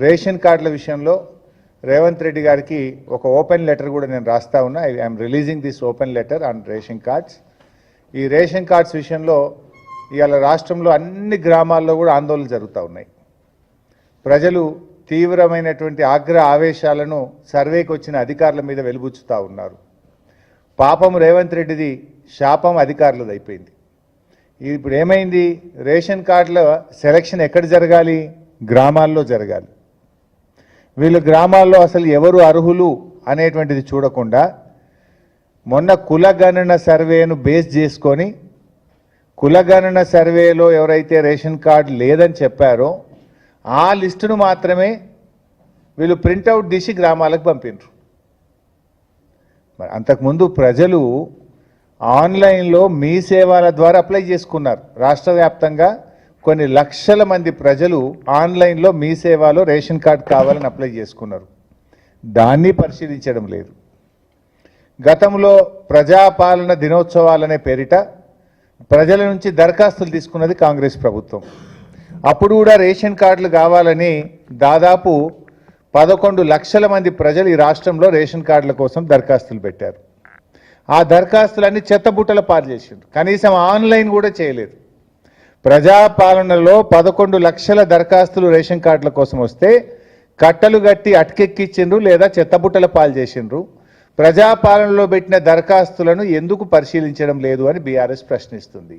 Ration కార్డుల విషయంలో రేవంత్ రెడ్డి గారికి ఒక ఓపెన్ లెటర్ కూడా నేను రాస్తా ఉన్నా. I'm releasing this open letter on ration cards. ఈ రేషన్ కార్డ్స్ విషయంలో ఇవాళ రాష్ట్రంలో అన్ని గ్రామాల్లో కూడా ఆందోళనలు జరుగుతూ ఉన్నాయి. ప్రజలు తీవ్రమైనటువంటి ఆవేశాలను సర్వేకి వచ్చిన అధికారుల మీద వెలుబుచ్చుతూ ఉన్నారు. పాపం రేవంత్ రెడ్డిది, శాపం అధికారులది అయిపోయింది. ఇప్పుడు ఏమైంది? రేషన్ కార్డుల సెలక్షన్ ఎక్కడ జరగాలి? గ్రామాల్లో జరగాలి. వీళ్ళు గ్రామాల్లో అసలు ఎవరు అర్హులు అనేటువంటిది చూడకుండా మొన్న కులగణన సర్వేను బేస్ చేసుకొని కులగణన సర్వేలో ఎవరైతే రేషన్ కార్డు లేదని చెప్పారో ఆ లిస్టును మాత్రమే వీళ్ళు ప్రింటౌట్ తీసి గ్రామాలకు పంపినారు. మరి అంతకుముందు ప్రజలు ఆన్లైన్లో మీ సేవల ద్వారా అప్లై చేసుకున్నారు. రాష్ట్ర వ్యాప్తంగా కొన్ని లక్షల మంది ప్రజలు ఆన్లైన్లో మీ సేవలో రేషన్ కార్డు కావాలని అప్లై చేసుకున్నారు. దాన్ని పరిశీలించడం లేదు. గతంలో ప్రజాపాలన దినోత్సవాలనే పేరిట ప్రజల నుంచి దరఖాస్తులు తీసుకున్నది కాంగ్రెస్ ప్రభుత్వం. అప్పుడు కూడా రేషన్ కార్డులు కావాలని దాదాపు 11 లక్షల మంది ప్రజలు ఈ రాష్ట్రంలో రేషన్ కార్డుల కోసం దరఖాస్తులు పెట్టారు. ఆ దరఖాస్తులన్నీ చెత్తబుట్టల పాలు చేసిండ్రు. కనీసం ఆన్లైన్ కూడా చేయలేదు. ప్రజాపాలనలో 11 లక్షల దరఖాస్తులు రేషన్ కార్డుల కోసం వస్తే కట్టలు గట్టి అటకెక్కించిండ్రు లేదా చెత్తబుట్టల పాలు చేసిండ్రు. ప్రజాపాలనలో పెట్టిన దరఖాస్తులను ఎందుకు పరిశీలించడం లేదు అని బీఆర్ఎస్ ప్రశ్నిస్తుంది.